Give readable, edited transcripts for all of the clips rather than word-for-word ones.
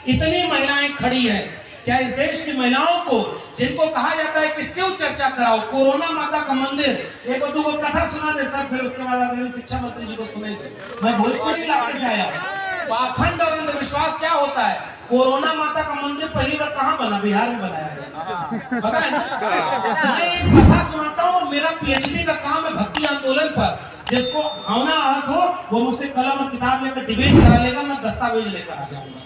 इतनी महिलाएं खड़ी हैं। क्या इस देश की महिलाओं को, जिनको कहा जाता है कि शिव चर्चा कराओ, कोरोना माता का मंदिर, एक दो कथा सुना दे सर, फिर उसके बाद आप शिक्षा मंत्री जी को सुनेंगे। मैं भोजपुरी इलाके से आया। पाखंड और अंधविश्वास क्या होता है? कोरोना माता का मंदिर पहली बार कहाँ बना? बिहार में बनाया गया, पता है ना? मैं एक कथा सुनाता हूँ और मेरा पीएचडी का काम है भक्ति आंदोलन पर। जिसको भावना आहत हो वो मुझसे कलम और किताब लेकर डिबेट करा लेगा, मैं दस्तावेज लेकर आ जाऊंगा।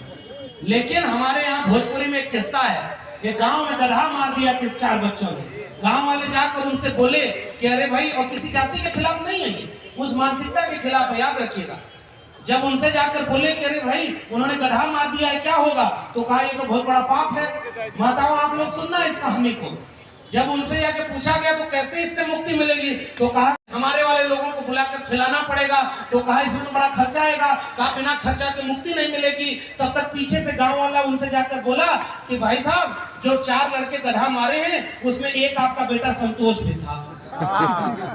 लेकिन हमारे यहाँ भोजपुरी में एक किस्सा है, एक गांव में गधा मार दिया 4 बच्चों ने। गांव वाले जाकर उनसे बोले कि अरे भाई, और किसी जाति के खिलाफ नहीं है, उस मानसिकता के खिलाफ है, याद रखिएगा। जब उनसे जाकर बोले कि अरे भाई, उन्होंने गधा मार दिया है, क्या होगा? तो कहा ये तो बहुत बड़ा पाप है। माताओं आप लोग सुनना इस कहानी को। जब उनसे जाके पूछा गया तो कैसे इससे मुक्ति मिलेगी, तो कहा हमारे वाले लोगों को बुलाकर खिलाना पड़ेगा। तो कहा इसमें तो बड़ा खर्चा आएगा। कहा बिना खर्चा के मुक्ति नहीं मिलेगी। तब तक पीछे से गांव वाला उनसे जाकर बोला कि भाई साहब, जो 4 लड़के गधा मारे हैं उसमें एक आपका बेटा संतोष भी था।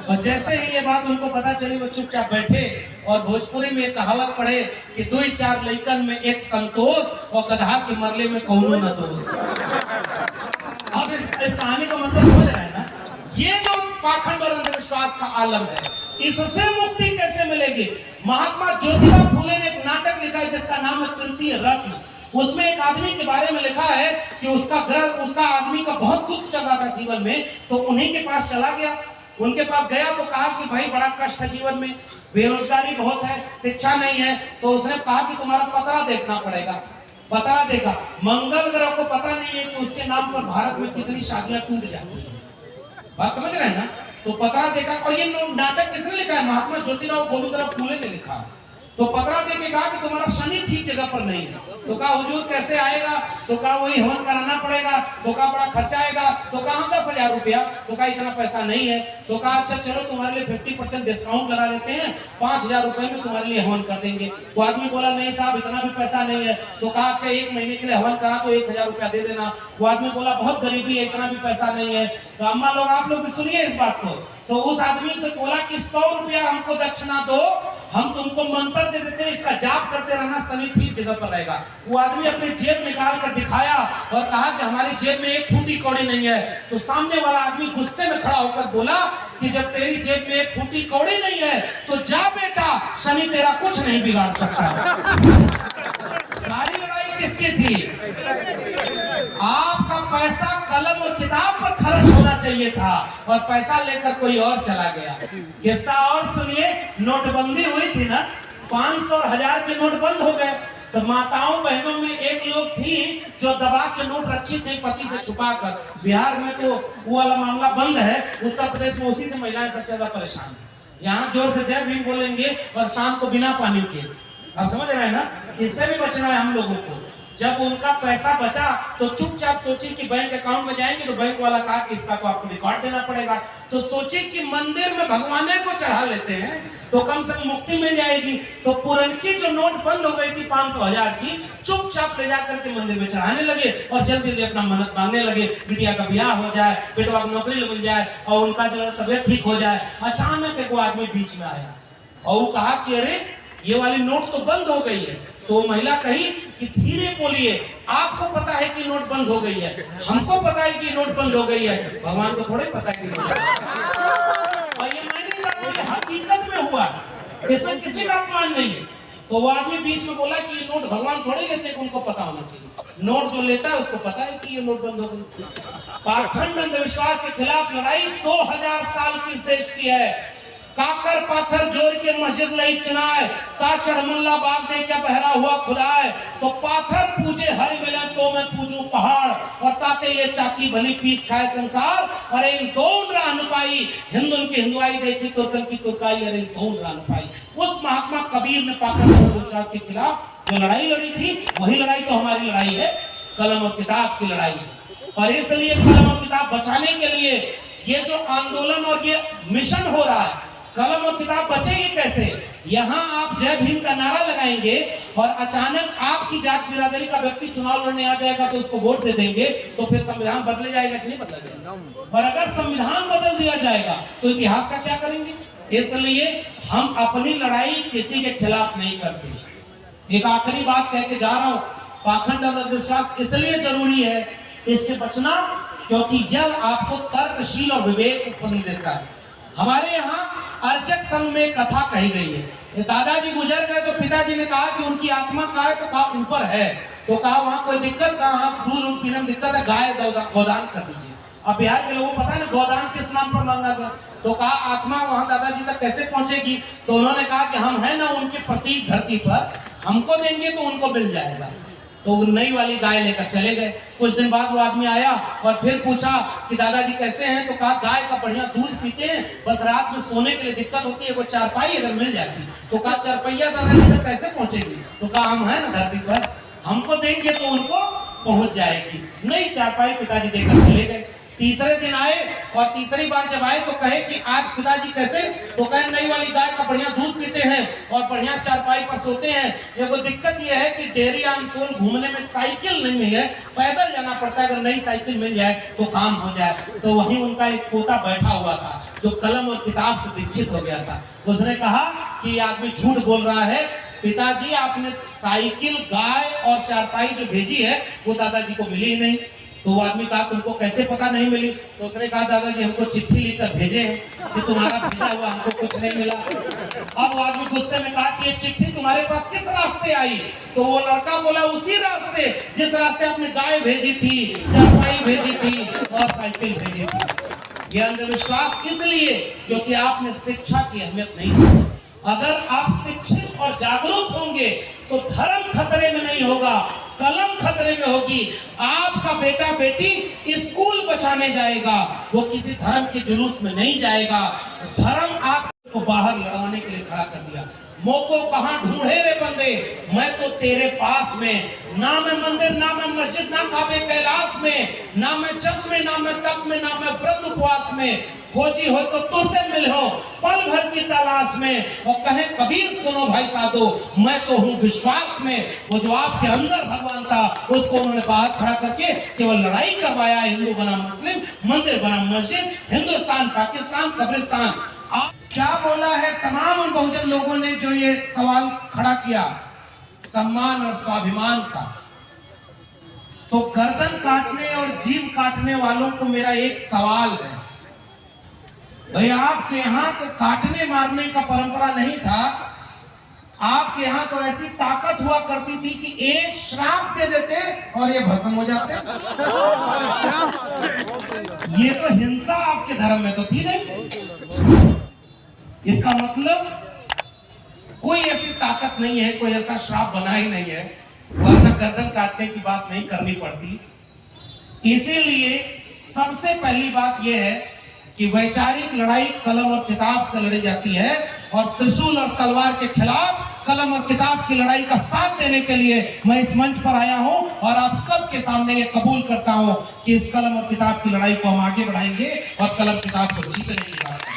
और जैसे ही ये बात उनको पता चली, वो चुपचाप बैठे और भोजपुरी में एक कहावत पढ़े कि 2-4 लड़कन में एक संतोष और गधा के मरले में कौनो न दोष। अब इस कहानी का मतलब समझ रहे हैं ना? ये जो पाखंड और अंधविश्वास का आलम है, इससे मुक्ति कैसे मिलेगी? महात्मा ज्योतिबा फुले ने एक नाटक लिखा है जिसका नाम है तृतीय रत्न। उसमें एक आदमी के बारे में लिखा है कि उसका आदमी का बहुत दुख चल रहा था जीवन में, तो उन्हीं के पास चला गया। उनके पास गया तो कहा कि भाई बड़ा कष्ट है जीवन में, बेरोजगारी बहुत है, शिक्षा नहीं है। तो उसने कहा कि तुम्हारा पतरा देखना पड़ेगा। पता देखा, मंगल ग्रह को पता नहीं है कि उसके नाम पर भारत में कितनी शादियां टूट जाती है। बात समझ रहे हैं ना? तो पता देखा, और ये नाटक किसने लिखा है? महात्मा ज्योतिराव गोविंदराव फुले ने लिखा। तो पता देख के कहा कि तुम्हारा शनि ठीक जगह पर नहीं है। तो कहा हुजूर कैसे आएगा? तो कहा वही हवन कराना पड़ेगा। तो कहा बड़ा खर्चा आएगा। तो कहा 10,000 रुपया। तो कहा इतना पैसा नहीं है। तो कहा अच्छा चलो तुम्हारे लिए 50% डिस्काउंट लगा देते हैं, 5,000 रुपए में तुम्हारे लिए हवन कर देंगे। वो आदमी बोला नहीं साहब इतना भी पैसा नहीं है। तो कहा अच्छा 1 महीने के लिए हवन करा तो 1,000 रुपया दे देना। वो आदमी बोला बहुत गरीबी है, इतना भी पैसा नहीं है। तो अम्मा लोग आप लोग भी सुनिए इस बात को। तो उस आदमी से बोला कि 100 रुपया हमको दक्षिणा दो, हम तुमको मंत्र दे देते हैं, इसका जाप करते रहना, शनि ठीक जगह पर रहेगा। वो आदमी अपनी जेब निकाल कर दिखाया और कहा कि हमारी जेब में 1 फूटी कौड़ी नहीं है। तो सामने वाला आदमी गुस्से में खड़ा होकर बोला कि जब तेरी जेब में 1 फूटी कौड़ी नहीं है तो जा बेटा, शनि तेरा कुछ नहीं बिगाड़ सकता। सारी लड़ाई किसकी थी? आपका पैसा कलम और किताब पर खर्च होना चाहिए था और पैसा लेकर कोई और चला गया। किस्सा और सुनिए, नोटबंदी हुई थी ना, 500 और 1000 के नोट बंद हो गए। तो माताओं बहनों में एक लोग थी जो दबा के नोट रखी थी पति से छुपाकर। बिहार में तो वो वाला मामला बंद है, उत्तर प्रदेश में उसी से महिलाएं सबसे ज्यादा परेशान है। यहाँ जोर से जय भीम बोलेंगे और शाम को बिना पानी के। आप समझ रहे हैं ना? इससे भी बचना है हम लोगों को। जब उनका पैसा बचा तो चुपचाप सोची कि बैंक अकाउंट में जाएंगे, तो बैंक वाला कहा कि इसका तो आपको रिकॉर्ड देना पड़ेगा। तो सोची कि मंदिर में भगवान को चढ़ा लेते हैं तो कम से कम मुक्ति मिल जाएगी। तो पुरनकी जो नोट बंद हो गई थी 500 1000 की, चुपचाप ले जाकर के मंदिर में चढ़ाने लगे और जल्दी जल्दी अपना मन्नत मांगने लगे, बिटिया का ब्याह हो जाए, बेटवा की नौकरी मिल जाए और उनका जो तबियत ठीक हो जाए। अचानक एक वो आदमी बीच में आया और वो कहा कि अरे ये वाली नोट तो बंद हो गई है। तो महिला कही कि धीरे बोलिए, आपको पता है कि नोट बंद हो गई है, हमको पता है कि नोट बंद हो गई है, भगवान को थोड़े पता है कि और ये हकीकत में हुआ, इसमें किसी का अपमान नहीं है। तो वो आदमी बीच में बोला कि ये नोट भगवान थोड़े लेते हैं, उनको पता होना चाहिए। नोट जो लेता है उसको पता है कि ये नोट बंद हो गई। पाखंड अंधविश्वास के खिलाफ लड़ाई 2000 साल की इस देश की है। काकर पाथर जोड़ के मस्जिद लई चुनाए, ता चढ़मल्ला बाग दे क्या बहरा हुआ खुलाए। तो पाथर पूजे हरि मिले तो मैं पूजू पहाड़, और ताते ये चाकी भली पीस खाए संसार। अरे इन कौन रान पाई, हिंदुन की हिंदुआई देखी तुर्कन की तुर्काई, अरे इन कौन रान पाई। उस महात्मा कबीर ने पाखंड अंधविश्वास के खिलाफ जो लड़ाई लड़ी थी, वही लड़ाई तो हमारी लड़ाई है, कलम और किताब की लड़ाई है। और इसलिए कलम और किताब बचाने के लिए ये जो आंदोलन और ये मिशन हो रहा है, कलम और किताब बचेगी कैसे? यहाँ आप जय भीम का नारा लगाएंगे और अचानक आपकी जात बिरादरी का व्यक्ति चुनाव लड़ने आ जाएगा तो उसको वोट दे देंगे, तो फिर संविधान बदले जाएगा कि नहीं बदला जाएगा? और अगर संविधान बदल दिया जाएगा तो इतिहास का क्या करेंगे? इसलिए हम अपनी लड़ाई किसी के खिलाफ नहीं करते। एक आखिरी बात कह के जा रहा हूं पाखंड और अंधविश्वास इसलिए जरूरी है इससे बचना क्योंकि यह आपको तर्कशील और विवेक उत्पन्न देता है। हमारे यहाँ अर्चक संघ में कथा कही गई है। ये दादाजी गुजर गए तो पिताजी ने कहा कि उनकी आत्मा कहाँ है, तो कहा ऊपर है। तो कहा वहां कोई दिक्कत, कहा दूध पीने में दिक्कत है, गाय गोदान कर दीजिए। अब बिहार के लोगों को पता है ना गोदान किस नाम पर मांगा गया। तो कहा आत्मा वहां दादाजी तक कैसे पहुंचेगी। तो उन्होंने कहा कि हम है ना उनके प्रतीक धरती पर, हमको देंगे तो उनको मिल जाएगा। तो वो नई वाली गाय लेकर चले गए। कुछ दिन बाद वो आदमी आया और फिर पूछा कि दादाजी कैसे हैं। तो कहा गाय का बढ़िया दूध पीते हैं, बस रात में सोने के लिए दिक्कत होती है, वो चारपाई अगर मिल जाती। तो कहा चारपैया दादाजी तक कैसे पहुंचेगी। तो कहा हम है ना धरती पर, हमको देंगे तो उनको पहुंच जाएगी। नई चारपाई पिताजी देकर चले गए। तीसरे दिन आए और तीसरी बार जब आए तो कहे कि आज पिताजी कैसे। तो कहे नई वाली गाय का बढ़िया दूध पीते हैं और बढ़िया चारपाई पर सोते हैं। देखो दिक्कत यह है कि डेरी अंसोल घूमने में साइकिल नहीं है, पैदल जाना पड़ता है। अगर नई साइकिल मिल जाए तो काम हो जाए। तो वहीं उनका एक पोता बैठा हुआ था जो कलम और किताब से दीक्षित हो गया था। उसने कहा कि ये आदमी झूठ बोल रहा है, पिताजी आपने साइकिल, गाय और चारपाई जो भेजी है वो दादाजी को मिली ही नहीं। तो वो आदमी कहा तुमको कैसे पता नहीं मिली। तो उसने कहा दादाजी हमको चिट्ठी लिखकर भेजे हैं कि तुम्हारा भेजा हुआ हमको कुछ नहीं मिला। अब वो आदमी गुस्से में कहा कि ये चिट्ठी तुम्हारे पास किस रास्ते आई। तो वो लड़का बोला उसी रास्ते जिस रास्ते आपने गाय भेजी थी, चारपाई भेजी थी और साइकिल भेजी थी। ये अंधविश्वास इसलिए क्योंकि आपने शिक्षा की अहमियत नहीं समझी। अगर आप शिक्षित और जागरूक होंगे तो धर्म खतरे में नहीं होगा, कलम खतरे में होगी। आपका बेटा बेटी स्कूल बचाने जाएगा, वो किसी धर्म के जुलूस में नहीं जाएगा। धर्म आपको बाहर लड़ाने के लिए खड़ा कर दिया। मौको कहां ढूंढे रे बंदे, मैं तो तेरे पास में। ना मैं मंदिर, ना मैं मस्जिद, ना काबे कैलाश में, ना मैं जप में, ना मैं तप में, ना मैं व्रत उपवास में। खोजी हो तो तुरते मिल हो पल भर की तलाश में। और कहे कबीर सुनो भाई साधो, मैं तो हूँ विश्वास में। वो जो आपके अंदर भगवान था उसको उन्होंने बाहर खड़ा करके केवल लड़ाई करवाया। हिंदू बना मुस्लिम, मंदिर बना मस्जिद, हिंदुस्तान पाकिस्तान कब्रिस्तान। आप क्या बोला है तमाम उन बहुजन लोगों ने जो ये सवाल खड़ा किया सम्मान और स्वाभिमान का। तो गर्दन काटने और जीभ काटने वालों को मेरा एक सवाल है, भाई आपके यहाँ तो काटने मारने का परंपरा नहीं था। आपके यहाँ तो ऐसी ताकत हुआ करती थी कि एक श्राप दे देते और ये भस्म हो जाते। ये तो हिंसा आपके धर्म में तो थी नहीं। इसका मतलब कोई ऐसी ताकत नहीं है, कोई ऐसा श्राप बना ही नहीं है, वरना गर्दन काटने की बात नहीं करनी पड़ती। इसीलिए सबसे पहली बात यह है कि वैचारिक लड़ाई कलम और किताब से लड़ी जाती है। और त्रिशूल और तलवार के खिलाफ कलम और किताब की लड़ाई का साथ देने के लिए मैं इस मंच पर आया हूं और आप सबके सामने ये कबूल करता हूं कि इस कलम और किताब की लड़ाई को हम आगे बढ़ाएंगे और कलम किताब को जीतने की बात